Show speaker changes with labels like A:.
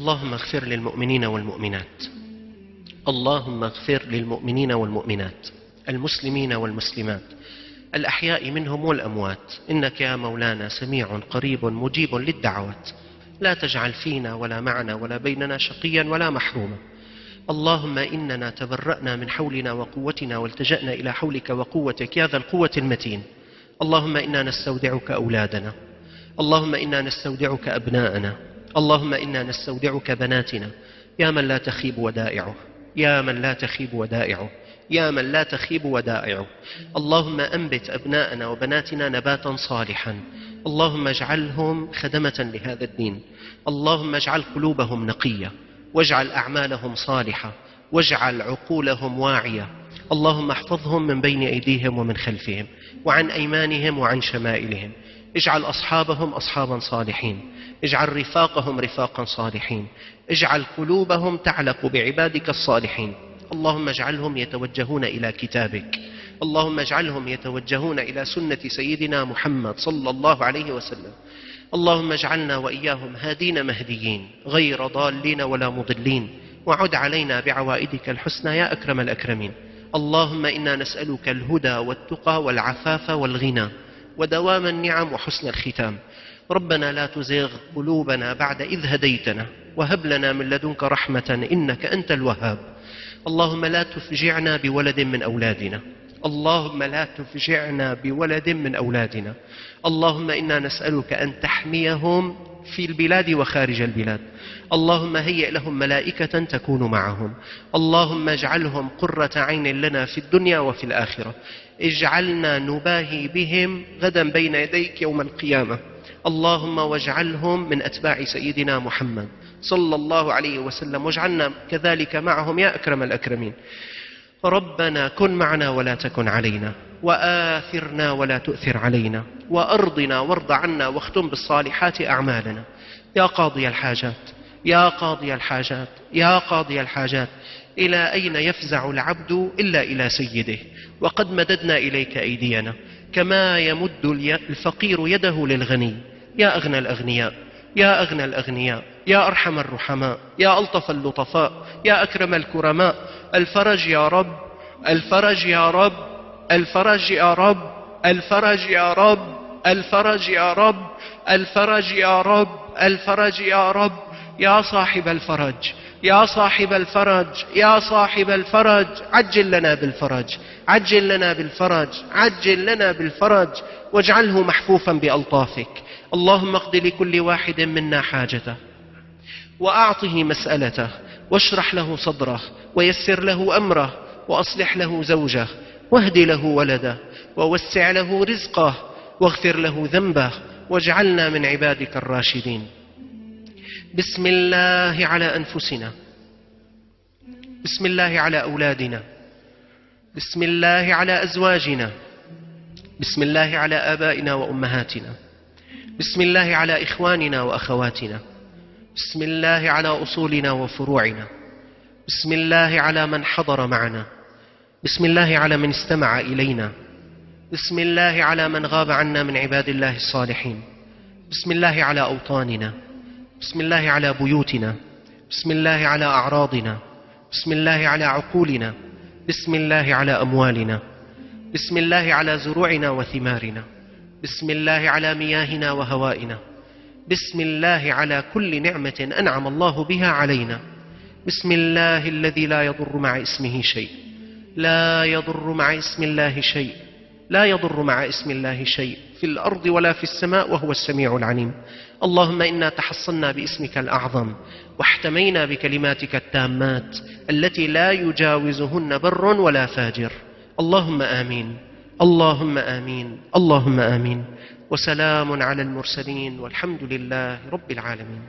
A: اللهم اغفر للمؤمنين والمؤمنات، اللهم اغفر للمؤمنين والمؤمنات، المسلمين والمسلمات، الأحياء منهم والأموات، إنك يا مولانا سميع قريب مجيب للدعوات. لا تجعل فينا ولا معنا ولا بيننا شقيا ولا محروما. اللهم إننا تبرأنا من حولنا وقوتنا والتجأنا إلى حولك وقوتك يا ذا القوة المتين. اللهم إنا نستودعك أولادنا، اللهم إنا نستودعك أبناءنا، اللهم إنا نستودعك بناتنا، يا من لا تخيب ودائعه، يا من لا تخيب ودائعه، يا من لا تخيب ودائعه. اللهم أنبت أبناءنا وبناتنا نباتا صالحا، اللهم اجعلهم خدمة لهذا الدين، اللهم اجعل قلوبهم نقية، واجعل أعمالهم صالحة، واجعل عقولهم واعية. اللهم احفظهم من بين أيديهم ومن خلفهم وعن أيمانهم وعن شمائلهم. اجعل أصحابهم أصحابا صالحين، اجعل رفاقهم رفاقا صالحين، اجعل قلوبهم تعلق بعبادك الصالحين. اللهم اجعلهم يتوجهون إلى كتابك، اللهم اجعلهم يتوجهون إلى سنة سيدنا محمد صلى الله عليه وسلم. اللهم اجعلنا وإياهم هادين مهديين غير ضالين ولا مضلين، وعد علينا بعوائدك الحسنى يا أكرم الأكرمين. اللهم إنا نسألك الهدى والتقى والعفاف والغنى ودوام النعم وحسن الختام. ربنا لا تزغ قلوبنا بعد إذ هديتنا، وهب لنا من لدنك رحمة إنك أنت الوهاب. اللهم لا تفجعنا بولد من أولادنا، اللهم لا تفجعنا بولد من أولادنا. اللهم إنا نسألك أن تحميهم في البلاد وخارج البلاد. اللهم هيئ لهم ملائكة تكون معهم. اللهم اجعلهم قرة عين لنا في الدنيا وفي الآخرة. اجعلنا نباهي بهم غدا بين يديك يوم القيامة. اللهم واجعلهم من أتباع سيدنا محمد صلى الله عليه وسلم، واجعلنا كذلك معهم يا أكرم الأكرمين. ربنا كن معنا ولا تكن علينا، وآثرنا ولا تؤثر علينا، وأرضنا وارض عنا، واختم بالصالحات أعمالنا. يا قاضي الحاجات، يا قاضي الحاجات، يا قاضي الحاجات، إلى أين يفزع العبد إلا إلى سيده؟ وقد مددنا إليك أيدينا كما يمد الفقير يده للغني. يا أغنى الأغنياء، يا أغنى الأغنياء، يا أرحم الرحماء، يا ألطف اللطفاء، يا أكرم الكرماء. الفرج يا رب، الفرج يا رب، الفرج يا رب، الفرج يا رب، الفرج يا رب، الفرج يا رب، الفرج يا رب. يا صاحب الفرج، يا صاحب الفرج، يا صاحب الفرج، عجل لنا بالفرج، عجل لنا بالفرج، عجل لنا بالفرج، واجعله محفوفا بألطافك. اللهم اقض لكل واحد منا حاجته، وأعطه مسألته، واشرح له صدره، ويسر له أمره، وأصلح له زوجه، واهد له ولده، ووسع له رزقه، واغفر له ذنبه، واجعلنا من عبادك الراشدين. بسم الله على أنفسنا، بسم الله على أولادنا، بسم الله على أزواجنا، بسم الله على آبائنا وأمهاتنا، بسم الله على إخواننا وأخواتنا، بسم الله على أصولنا وفروعنا، بسم الله على من حضر معنا، بسم الله على من استمع إلينا، بسم الله على من غاب عنا من عباد الله الصالحين، بسم الله على أوطاننا، بسم الله على بيوتنا، بسم الله على أعراضنا، بسم الله على عقولنا، بسم الله على أموالنا، بسم الله على زروعنا وثمارنا، بسم الله على مياهنا وهوائنا، بسم الله على كل نعمة أنعم الله بها علينا. بسم الله الذي لا يضر مع اسمه شيء، لا يضر مع اسم الله شيء، لا يضر مع اسم الله شيء في الأرض ولا في السماء، وهو السميع العليم. اللهم إنا تحصنا باسمك الأعظم، واحتمينا بكلماتك التامات التي لا يجاوزهن بر ولا فاجر. اللهم آمين، اللهم آمين، اللهم آمين. وسلام على المرسلين، والحمد لله رب العالمين.